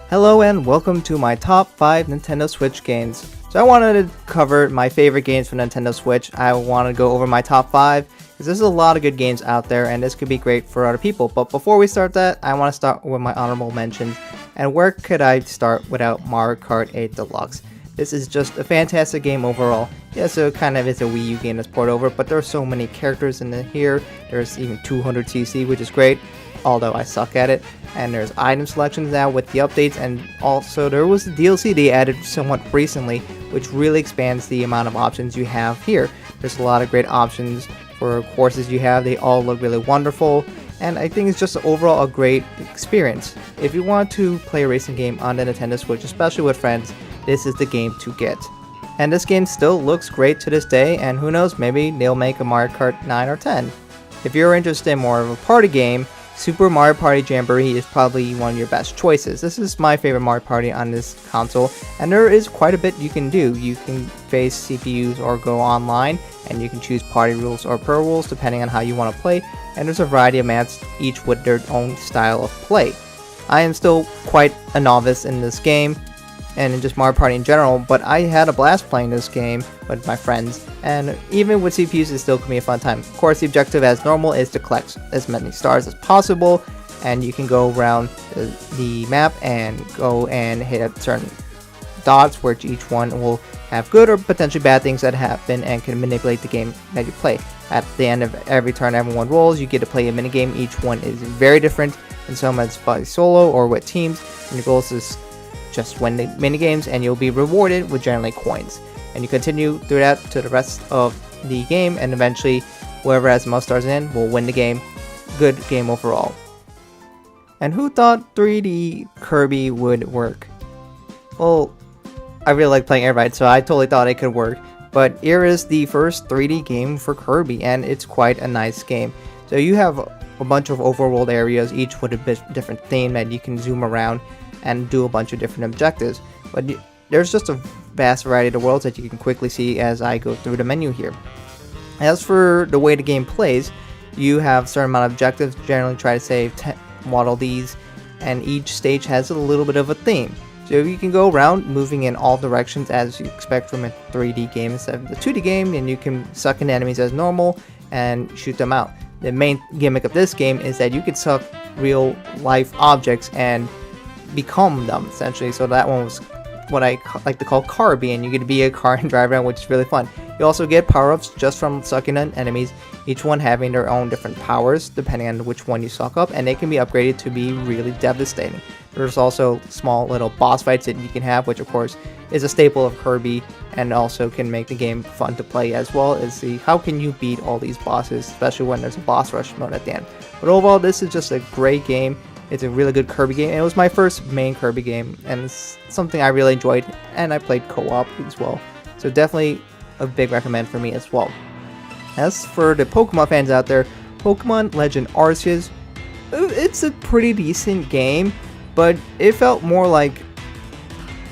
Hello and welcome to my top 5 Nintendo Switch games. So I wanted to cover my favorite games for Nintendo Switch. I want to go over my top 5 because there's a lot of good games out there and this could be great for other people. But before we start that, I want to start with my honorable mentions. And where could I start without Mario Kart 8 Deluxe? This is just a fantastic game overall. Yeah, so it kind of is a Wii U game that's ported over, but there are so many characters in here. There's even 200cc, which is great, although I suck at it. And there's item selections now with the updates, and also there was the DLC they added somewhat recently, which really expands the amount of options you have here. There's a lot of great options for courses you have. They all look really wonderful, and I think it's just overall a great experience. If you want to play a racing game on the Nintendo Switch, especially with friends, this is the game to get. And this game still looks great to this day, and who knows, maybe they'll make a Mario Kart 9 or 10. If you're interested in more of a party game, Super Mario Party Jamboree is probably one of your best choices. This is my favorite Mario Party on this console, and there is quite a bit you can do. You can face CPUs or go online, and you can choose party rules or pro rules depending on how you want to play, and there's a variety of maps, each with their own style of play. I am still quite a novice in this game, and in just Mario Party in general, but I had a blast playing this game with my friends, and even with CPUs it still can be a fun time. Of course, the objective as normal is to collect as many stars as possible, and you can go around the map and go and hit at certain dots, which each one will have good or potentially bad things that happen and can manipulate the game that you play. At the end of every turn everyone rolls, you get to play a minigame. Each one is very different, and some it's by solo or with teams, and your goal is just win the minigames and you'll be rewarded with generally coins. And you continue through that to the rest of the game, and eventually whoever has the most stars in will win the game. Good game overall. And who thought 3D Kirby would work? Well, I really like playing Air Ride, so I totally thought it could work. But here is the first 3D game for Kirby, and it's quite a nice game. So you have a bunch of overworld areas, each with a bit different theme that you can zoom around and do a bunch of different objectives. But there's just a vast variety of the worlds that you can quickly see as I go through the menu here. As for the way the game plays, you have a certain amount of objectives, generally try to save waddle these, and each stage has a little bit of a theme. So you can go around moving in all directions as you expect from a 3D game instead of the 2D game, and you can suck in enemies as normal and shoot them out. The main gimmick of this game is that you can suck real life objects and become them, essentially. So that one was what I like to call Kirby, and you get to be a car and drive around, which is really fun. You also get power-ups just from sucking in enemies, each one having their own different powers depending on which one you suck up, and they can be upgraded to be really devastating. There's also small little boss fights that you can have, which of course is a staple of Kirby and also can make the game fun to play, as well as see how can you beat all these bosses, especially when there's a boss rush mode at the end. But overall, this is just a great game. It's a really good Kirby game, and it was my first main Kirby game, and it's something I really enjoyed, and I played co-op as well. So definitely a big recommend for me as well. As for the Pokemon fans out there, Pokemon Legend Arceus, it's a pretty decent game, but it felt more like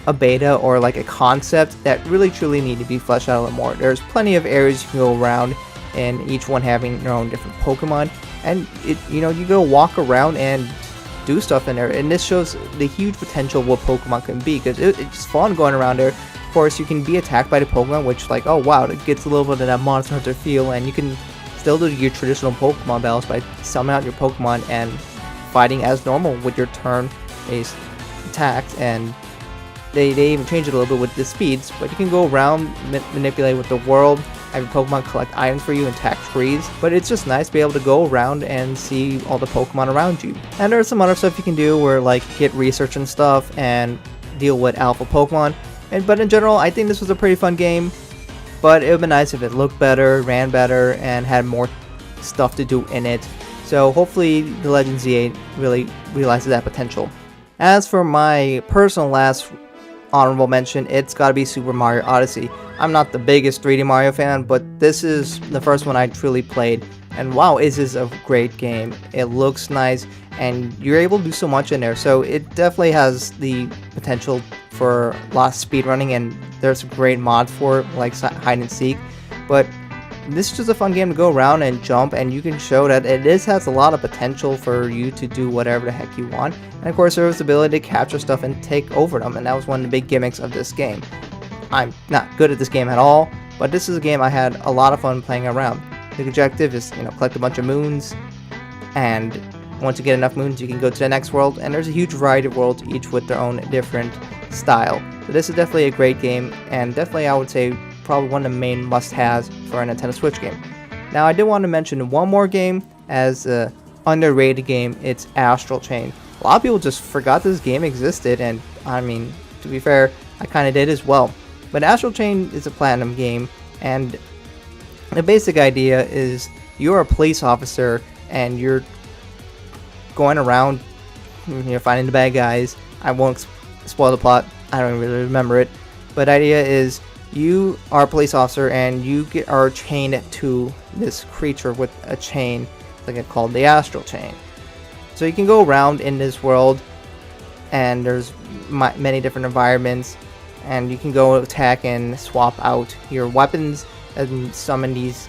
a beta or like a concept that really truly need to be fleshed out a little more. There's plenty of areas you can go around, and each one having their own different Pokemon, and you go walk around and do stuff in there, and this shows the huge potential of what Pokemon can be, because it's fun going around there. Of course, you can be attacked by the Pokemon, which like, oh wow, it gets a little bit of that Monster Hunter feel, and you can still do your traditional Pokemon battles by summoning out your Pokemon and fighting as normal with your turn-based attacks, and they even change it a little bit with the speeds, but you can go around, manipulate with the world, have your Pokemon collect items for you and attack trees, but it's just nice to be able to go around and see all the Pokemon around you. And there's some other stuff you can do where like get research and stuff and deal with alpha Pokemon, but in general I think this was a pretty fun game, but it would be nice if it looked better, ran better, and had more stuff to do in it. So hopefully the Legend Z8 really realizes that potential. As for my personal last honorable mention, it's gotta be Super Mario Odyssey. I'm not the biggest 3D Mario fan, but this is the first one I truly played, and wow, is this a great game. It looks nice, and you're able to do so much in there, so it definitely has the potential for a lot of speedrunning, and there's great mods for it, like hide and seek, but this is just a fun game to go around and jump, and you can show that has a lot of potential for you to do whatever the heck you want. And of course, there was the ability to capture stuff and take over them, and that was one of the big gimmicks of this game. I'm not good at this game at all, but this is a game I had a lot of fun playing around. The objective is, collect a bunch of moons, and once you get enough moons, you can go to the next world, and there's a huge variety of worlds, each with their own different style. So this is definitely a great game, and definitely I would say probably one of the main must-haves for a Nintendo Switch game. Now I did want to mention one more game as an underrated game. It's Astral Chain. A lot of people just forgot this game existed, and I mean, to be fair, I kind of did as well. But Astral Chain is a platinum game, and the basic idea is you're a police officer and you're going around, finding the bad guys. I won't spoil the plot, I don't really remember it, but the idea is you are a police officer and you are chained to this creature with a chain, like it's called the Astral Chain. So you can go around in this world, and there's many different environments, and you can go attack and swap out your weapons and summon these,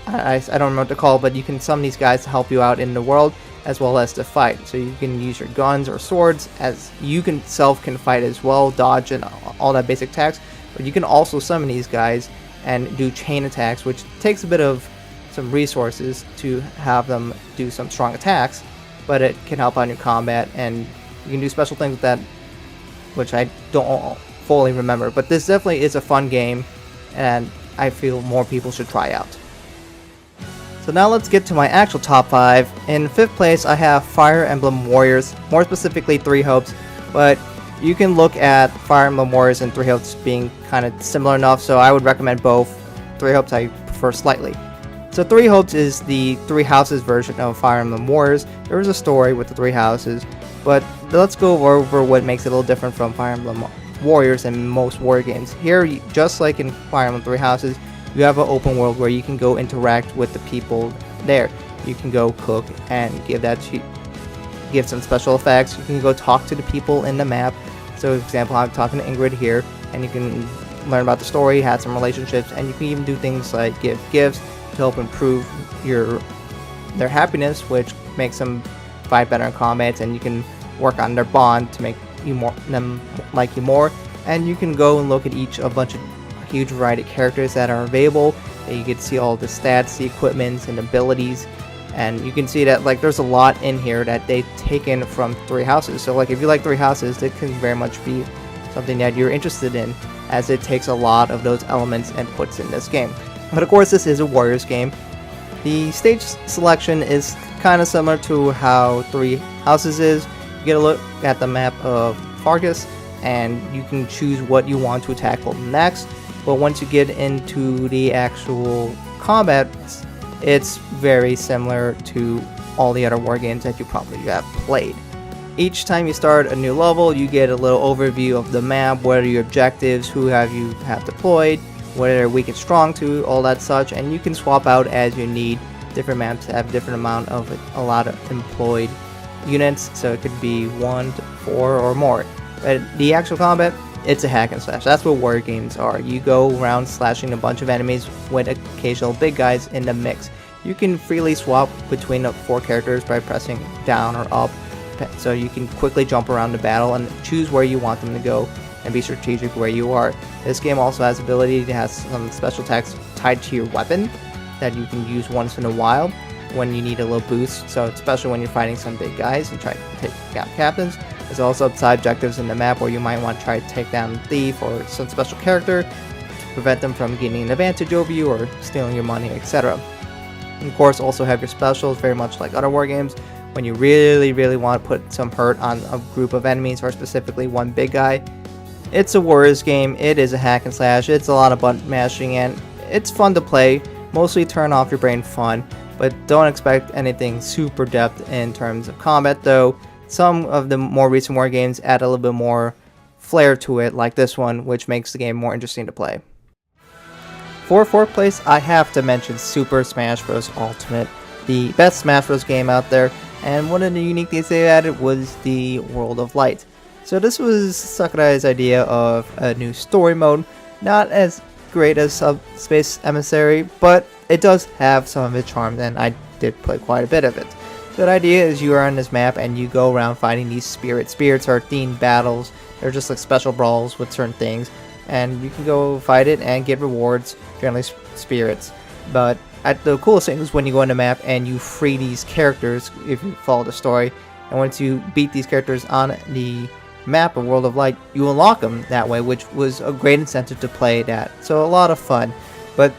I don't remember what to call, but you can summon these guys to help you out in the world, as well as to fight. So you can use your guns or swords, as you can fight as well, dodge and all that basic attacks. But you can also summon these guys and do chain attacks, which takes a bit of some resources to have them do some strong attacks, but it can help out in your combat, and you can do special things with that, which I don't fully remember. But this definitely is a fun game, and I feel more people should try out. So now let's get to my actual top 5. In 5th place, I have Fire Emblem Warriors, more specifically 3 Hopes, but you can look at Fire Emblem Warriors and 3 Hopes being kind of similar enough, so I would recommend both. 3 Hopes I prefer slightly. So 3 Hopes is the 3 Houses version of Fire Emblem Warriors. There is a story with the 3 houses, but let's go over what makes it a little different from Fire Emblem Warriors and most war games. Here, just like in Fire Emblem 3 Houses, you have an open world where you can go interact with the people there. You can go cook and give some special effects. You can go talk to the people in the map. So for example, I'm talking to Ingrid here, and you can learn about the story, have some relationships, and you can even do things like give gifts to help improve their happiness, which makes them fight better in combat, and you can work on their bond to make them like you more. And you can go and look at a huge variety of characters that are available, and you can see all the stats, the equipments, and abilities, and you can see that there's a lot in here that they've taken from 3 Houses. So if you like 3 Houses, it can very much be something that you're interested in, as it takes a lot of those elements and puts in this game. But of course, this is a Warriors game. The stage selection is kind of similar to how 3 Houses is. You get a look at the map of Fargus, and you can choose what you want to tackle next. But once you get into the actual combat, it's very similar to all the other war games that you probably have played. Each time you start a new level, you get a little overview of the map, what are your objectives, who you have deployed, what are weak and strong to, all that such, and you can swap out as you need. Different maps have different amount of a lot of employed units, so it could be 1 to 4 or more. But the actual combat, it's a hack and slash. That's what war games are. You go around slashing a bunch of enemies with occasional big guys in the mix. You can freely swap between the 4 characters by pressing down or up, so you can quickly jump around the battle and choose where you want them to go and be strategic where you are. This game also has the ability to have some special attacks tied to your weapon that you can use once in a while when you need a little boost, so especially when you're fighting some big guys and try to take out captains. There's also side objectives in the map where you might want to try to take down a thief or some special character to prevent them from gaining an advantage over you or stealing your money, etc. And of course, also have your specials, very much like other war games, when you really want to put some hurt on a group of enemies or specifically one big guy. It's a Warriors game, it is a hack and slash, it's a lot of button mashing, and it's fun to play, mostly turn off your brain fun, but don't expect anything super depth in terms of combat, though some of the more recent war games add a little bit more flair to it, like this one, which makes the game more interesting to play. For 4th place, I have to mention Super Smash Bros. Ultimate, the best Smash Bros. Game out there, and one of the unique things they added was the World of Light. So this was Sakurai's idea of a new story mode, not as great as Subspace Emissary, but it does have some of its charm, and I did play quite a bit of it. So the idea is you are on this map and you go around fighting these spirits. Spirits are themed battles. They're just like special brawls with certain things, and you can go fight it and get rewards, generally spirits. But the coolest thing is when you go on the map and you free these characters if you follow the story, and once you beat these characters on the map of World of Light, you unlock them that way, which was a great incentive to play that. So a lot of fun. But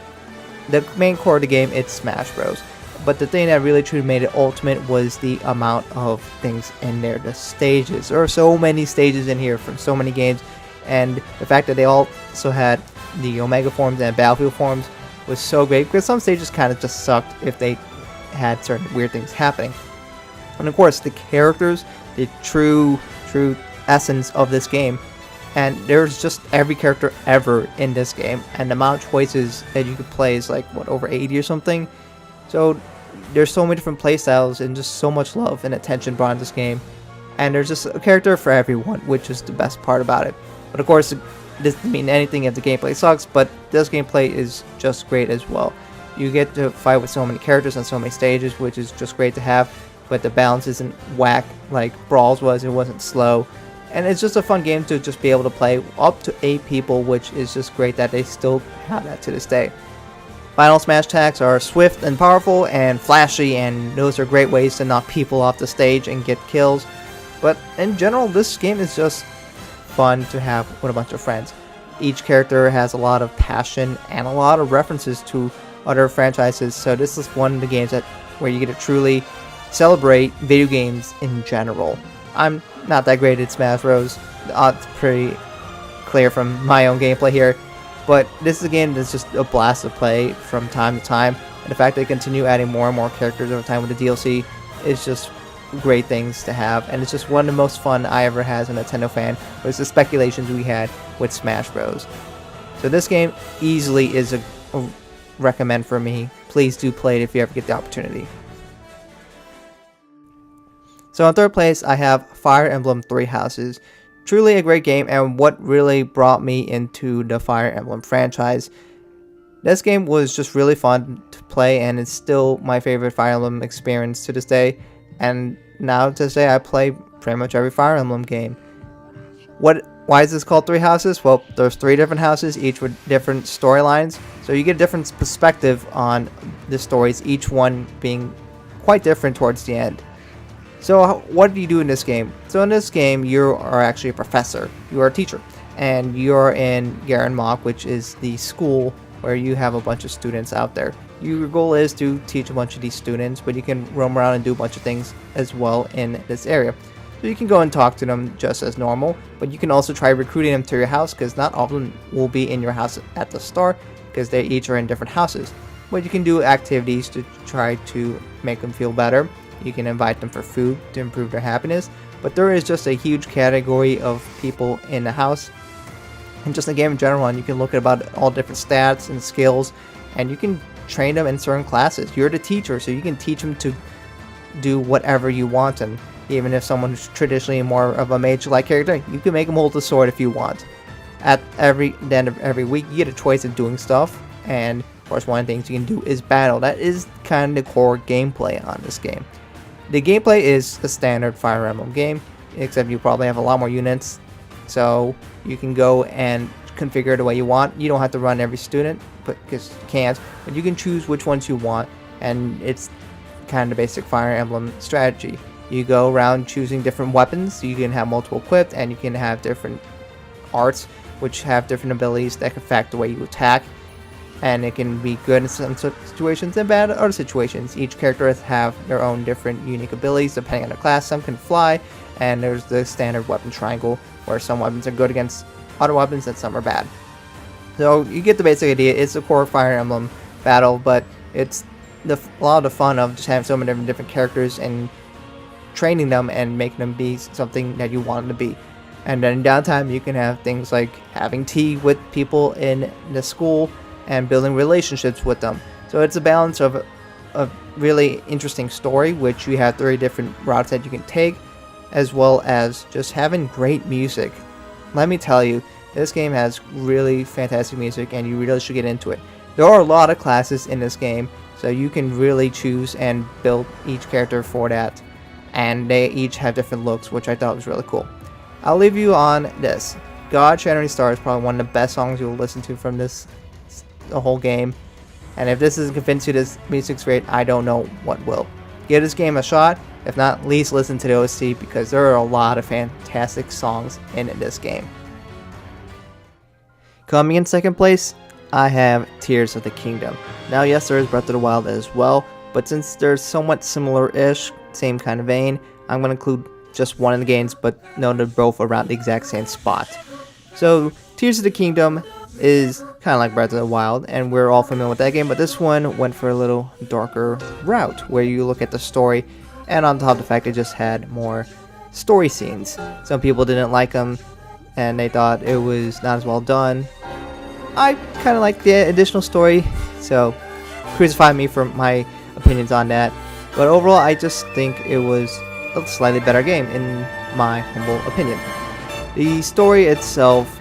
the main core of the game, it's Smash Bros. But the thing that really truly made it ultimate was the amount of things in there, the stages. There are so many stages in here from so many games, and the fact that they also had the Omega forms and Battlefield forms was so great, because some stages kind of just sucked if they had certain weird things happening. And of course, the characters, the true essence of this game, and there's just every character ever in this game, and the amount of choices that you could play is like, what, over 80 or something? So there's so many different playstyles and just so much love and attention brought in this game, and there's just a character for everyone, which is the best part about it. But of course, it doesn't mean anything if the gameplay sucks, but this gameplay is just great as well. You get to fight with so many characters on so many stages, which is just great to have, but the balance isn't whack like Brawls was. It wasn't slow, and it's just a fun game to just be able to play up to 8 people, which is just great that they still have that to this day. Final smash attacks are swift and powerful and flashy, and those are great ways to knock people off the stage and get kills. But in general, this game is just fun to have with a bunch of friends. Each character has a lot of passion and a lot of references to other franchises, so this is one of the games where you get to truly celebrate video games in general. I'm not that great at Smash Bros. It's pretty clear from my own gameplay here, but this is a game that's just a blast to play from time to time, and the fact that they continue adding more and more characters over time with the DLC is just great things to have, and it's just one of the most fun I ever had as a Nintendo fan, was the speculations we had with Smash Bros. So this game easily is a recommend for me. Please do play it if you ever get the opportunity. So in third place, I have Fire Emblem Three Houses. Truly a great game, and what really brought me into the Fire Emblem franchise. This game was just really fun to play, and it's still my favorite Fire Emblem experience to this day. And now to this day, I play pretty much every Fire Emblem game. Why is this called Three Houses? Well, there's 3 different houses, each with different storylines. So you get a different perspective on the stories, each one being quite different towards the end. So what do you do in this game? So in this game, you are actually a professor. You are a teacher. And you're in Garen Mach, which is the school where you have a bunch of students out there. Your goal is to teach a bunch of these students, but you can roam around and do a bunch of things as well in this area. So you can go and talk to them just as normal, but you can also try recruiting them to your house, because not all of them will be in your house at the start, because they each are in different houses. But you can do activities to try to make them feel better. You can invite them for food to improve their happiness, but there is just a huge category of people in the house, and just the game in general, and you can look at about all different stats and skills, and you can train them in certain classes. You're the teacher, so you can teach them to do whatever you want them. Even if someone's traditionally more of a mage-like character, you can make them hold the sword if you want. At the end of every week, you get a choice of doing stuff, and of course one of the things you can do is battle. That is kind of the core gameplay on this game. The gameplay is a standard Fire Emblem game, except you probably have a lot more units, so you can go and configure it the way you want. You don't have to run every student, because you can't, but you can choose which ones you want, and it's kind of the basic Fire Emblem strategy. You go around choosing different weapons, you can have multiple equipped, and you can have different arts, which have different abilities that can affect the way you attack, and it can be good in some situations and bad in other situations. Each character have their own different unique abilities depending on their class. Some can fly, and there's the standard weapon triangle, where some weapons are good against other weapons and some are bad. So you get the basic idea. It's a core Fire Emblem battle, but it's a lot of the fun of just having so many different characters and training them and making them be something that you want them to be. And then in downtime, you can have things like having tea with people in the school and building relationships with them. So it's a balance of a really interesting story, which you have 3 different routes that you can take, as well as just having great music. Let me tell you, This game has really fantastic music and you really should get into it. There are a lot of classes in this game, so you can really choose and build each character for that. And they each have different looks, which I thought was really cool. I'll leave you on this. God Shattering Star is probably one of the best songs you'll listen to from the whole game. And if this doesn't convince you this music's great, I don't know what will. Give this game a shot. If not, at least listen to the OST because there are a lot of fantastic songs in this game. Coming in second place, I have Tears of the Kingdom. Now yes, there is Breath of the Wild as well, but since they're somewhat similar-ish, same kind of vein, I'm going to include just one of the games, but no, they're both around the exact same spot. So, Tears of the Kingdom is kind of like Breath of the Wild, and we're all familiar with that game, but this one went for a little darker route, where you look at the story, and on top of the fact it just had more story scenes. Some people didn't like them, and they thought it was not as well done. I kind of like the additional story, so crucify me for my opinions on that. But overall, I just think it was a slightly better game, in my humble opinion. The story itself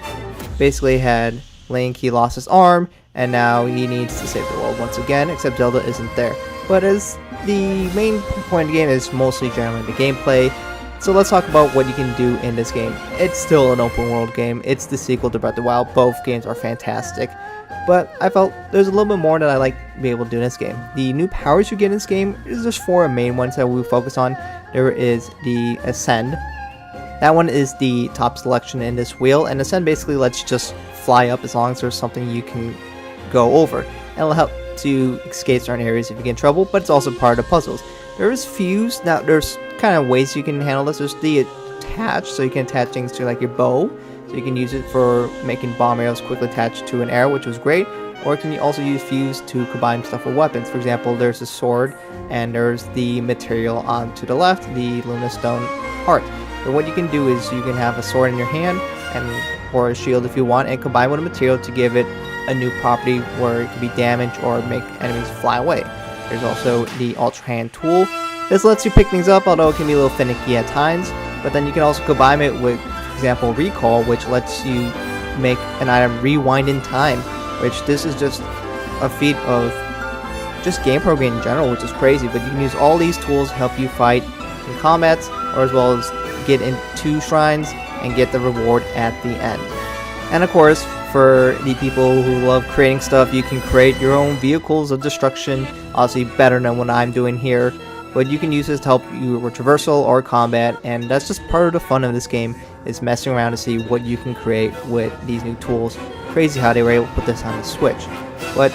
basically had Link, he lost his arm, and now he needs to save the world once again, except Zelda isn't there. But as the main point of the game is mostly generally the gameplay, so let's talk about what you can do in this game. It's still an open world game, it's the sequel to Breath of the Wild, both games are fantastic. But I felt there's a little bit more that I like to be able to do in this game. The new powers you get in this game is just 4 main ones that we focus on. There is the Ascend. That one is the top selection in this wheel, and Ascend basically lets you just fly up as long as there's something you can go over. And it'll help to escape certain areas if you get in trouble, but it's also part of the puzzles. There is Fuse. Now there's kind of ways you can handle this. There's the Attach, so you can attach things to like your bow. So you can use it for making bomb arrows quickly attached to an arrow, which was great. Or can you also use Fuse to combine stuff with weapons? For example, there's a sword, and there's the material on to the left, the Luna Stone Heart. So what you can do is you can have a sword in your hand, or a shield if you want, and combine with a material to give it a new property where it can be damaged or make enemies fly away. There's also the Ultra Hand tool. This lets you pick things up, although it can be a little finicky at times. But then you can also combine it with, for example, Recall, which lets you make an item rewind in time, which this is just a feat of just game programming in general, which is crazy. But you can use all these tools to help you fight in combats, or as well as get into shrines and get the reward at the end. And of course, for the people who love creating stuff, you can create your own vehicles of destruction, obviously better than what I'm doing here. But you can use this to help you with traversal or combat, and that's just part of the fun of this game, is messing around to see what you can create with these new tools. Crazy how they were able to put this on the Switch. But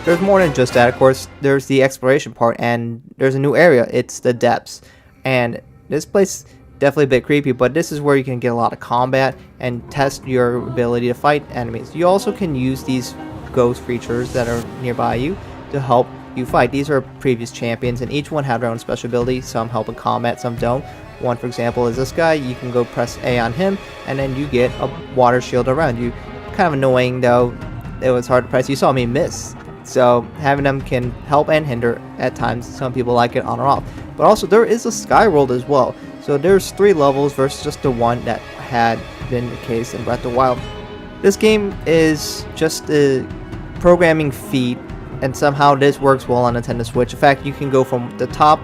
there's more than just that, of course. There's the exploration part, and there's a new area. It's the depths. And this place definitely a bit creepy, but this is where you can get a lot of combat and test your ability to fight enemies. You also can use these ghost creatures that are nearby you to help you fight. These are previous champions, and each one have their own special ability. Some help in combat, some don't. One, for example, is this guy. You can go press A on him, and then you get a water shield around you. Kind of annoying, though. It was hard to press. You saw me miss. So having them can help and hinder at times. Some people like it on or off. But also, there is a sky world as well. So there's 3 levels versus just the one that had been the case in Breath of the Wild. This game is just a programming feat, and somehow this works well on Nintendo Switch. In fact, you can go from the top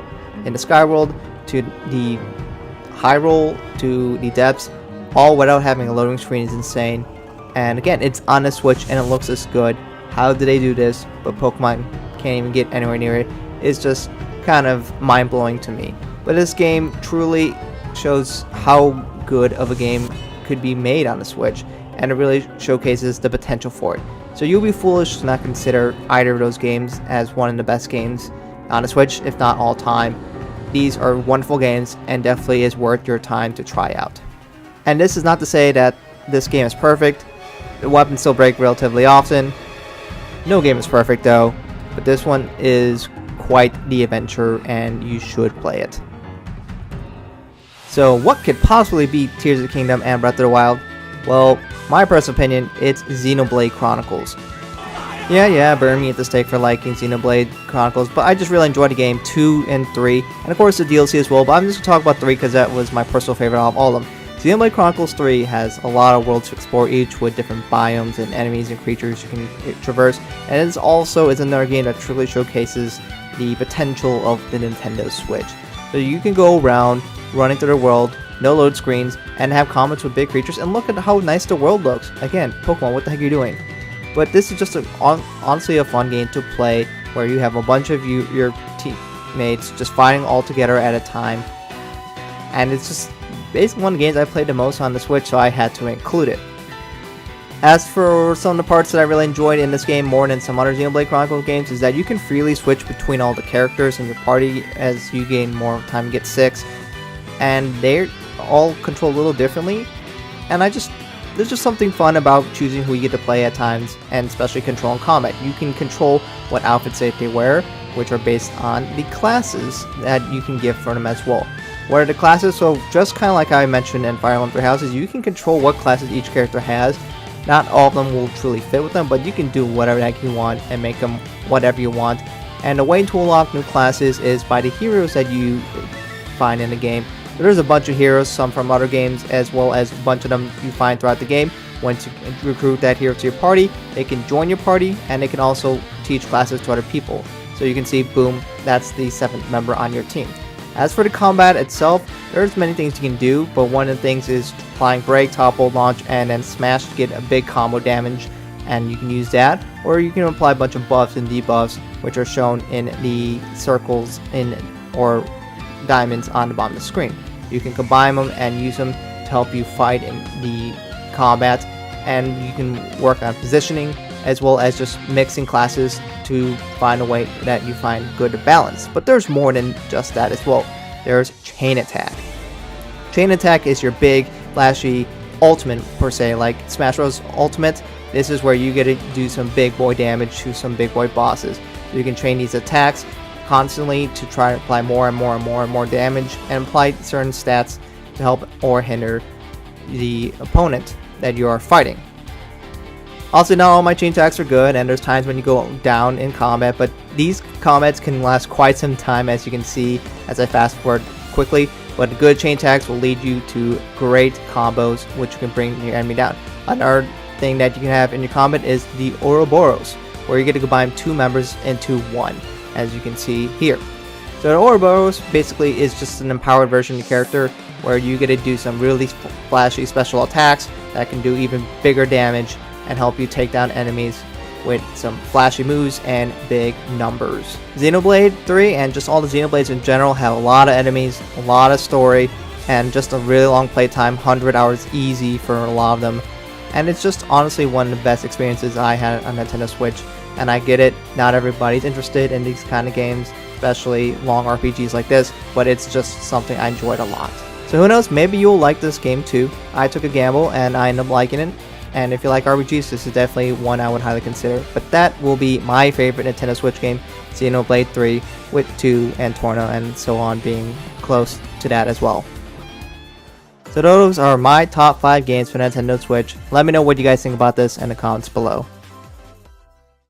in the sky world to the high roll to the depths, all without having a loading screen. Is insane. And again, it's on the Switch and it looks this good. How did they do this? But Pokemon can't even get anywhere near it. It's just kind of mind-blowing to me. But this game truly shows how good of a game could be made on the Switch, and it really showcases the potential for it. So you'll be foolish to not consider either of those games as one of the best games on the Switch, if not all time. These are wonderful games and definitely is worth your time to try out. And this is not to say that this game is perfect. The weapons still break relatively often. No game is perfect though, but this one is quite the adventure and you should play it. So what could possibly beat Tears of the Kingdom and Breath of the Wild? Well, my personal opinion, it's Xenoblade Chronicles. Yeah, burn me at the stake for liking Xenoblade Chronicles, but I just really enjoyed the game 2 and 3, and of course the DLC as well, but I'm just going to talk about 3 because that was my personal favorite out of all of them. Xenoblade Chronicles 3 has a lot of worlds to explore, each with different biomes and enemies and creatures you can traverse, and it also is another game that truly showcases the potential of the Nintendo Switch. So you can go around running through the world, no load screens, and have combats with big creatures, and look at how nice the world looks. Again, Pokemon, what the heck are you doing? But this is just honestly a fun game to play, where you have a bunch of your teammates just fighting all together at a time, and it's just basically one of the games I played the most on the Switch, so I had to include it. As for some of the parts that I really enjoyed in this game more than some other Xenoblade Chronicles games, is that you can freely switch between all the characters in your party as you gain more time. You get 6, and they're all controlled a little differently, and there's just something fun about choosing who you get to play at times, and especially controlling combat. You can control what outfits they wear, which are based on the classes that you can give for them as well. What are the classes? So just kind of like I mentioned in Fire Emblem Three Houses, you can control what classes each character has. Not all of them will truly fit with them, but you can do whatever the heck you want and make them whatever you want. And the way to unlock new classes is by the heroes that you find in the game. So there's a bunch of heroes, some from other games, as well as a bunch of them you find throughout the game. Once you recruit that hero to your party, they can join your party, and they can also teach classes to other people. So you can see, boom, that's the 7th member on your team. As for the combat itself, there's many things you can do, but one of the things is applying break, topple, launch, and then smash to get a big combo damage, and you can use that, or you can apply a bunch of buffs and debuffs, which are shown in the circles or diamonds on the bottom of the screen. You can combine them and use them to help you fight in the combat, and you can work on positioning as well as just mixing classes to find a way that you find good balance. But there's more than just that as well. There's Chain Attack. Chain Attack is your big, flashy ultimate per se, like Smash Bros. Ultimate. This is where you get to do some big boy damage to some big boy bosses. So you can train these attacks constantly to try to apply more and more and more and more damage, and apply certain stats to help or hinder the opponent that you are fighting. Also, not all my chain attacks are good, and there's times when you go down in combat, but these combats can last quite some time, as you can see as I fast forward quickly. But good chain attacks will lead you to great combos, which you can bring your enemy down. Another thing that you can have in your combat is the Ouroboros, where you get to combine 2 members into 1, as you can see here. So the Ouroboros basically is just an empowered version of your character, where you get to do some really flashy special attacks that can do even bigger damage and help you take down enemies with some flashy moves and big numbers. Xenoblade 3 and just all the Xenoblades in general have a lot of enemies, a lot of story, and just a really long playtime, 100 hours easy for a lot of them. And it's just honestly one of the best experiences I had on Nintendo Switch. And I get it, not everybody's interested in these kind of games, especially long RPGs like this, but it's just something I enjoyed a lot. So who knows, maybe you'll like this game too. I took a gamble and I ended up liking it. And if you like RPGs, this is definitely one I would highly consider. But that will be my favorite Nintendo Switch game, Xenoblade 3, with 2 and Torna and so on being close to that as well. So those are my top 5 games for Nintendo Switch. Let me know what you guys think about this in the comments below.